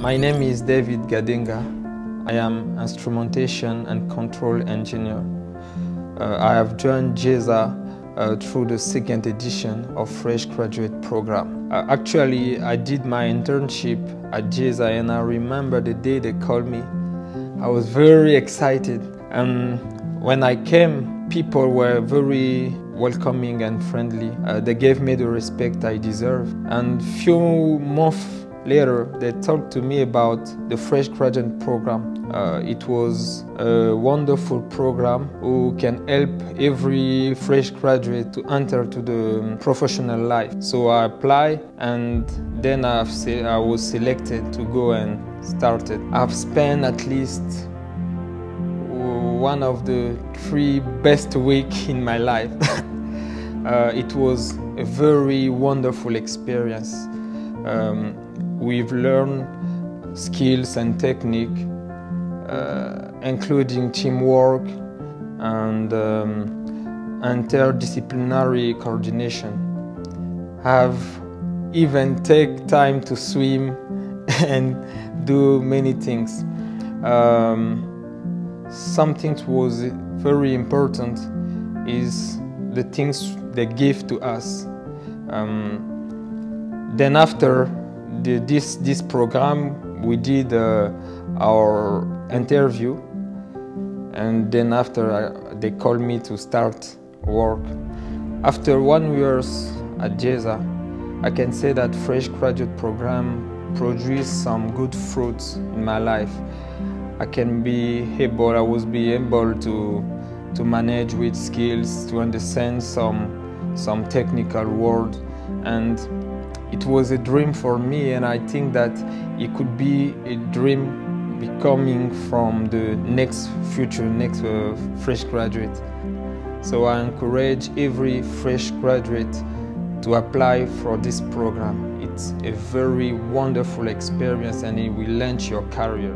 My name is David Gadenga. I am instrumentation and control engineer. I have joined JESA through the second edition of Fresh Graduate Program. Actually, I did my internship at JESA and I remember the day they called me. I was very excited, and when I came, people were very welcoming and friendly. They gave me the respect I deserve. And few months later, they talked to me about the Fresh Graduate Program. It was a wonderful program who can help every fresh graduate to enter to the professional life. So I applied, and then I was selected to go and start it. I've spent at least one of the 3 best weeks in my life. It was a very wonderful experience. We've learned skills and technique, including teamwork and interdisciplinary coordination. I've even taken time to swim and do many things. Something that was very important is the things they give to us. Then after this program, we did our interview, and then after they called me to start work. After 1 year at JESA, I can say that Fresh Graduate Program produced some good fruits in my life. I was able to manage with skills, to understand some technical words, and it was a dream for me, and I think that it could be a dream becoming from the next fresh graduate. So I encourage every fresh graduate to apply for this program. It's a very wonderful experience and it will launch your career.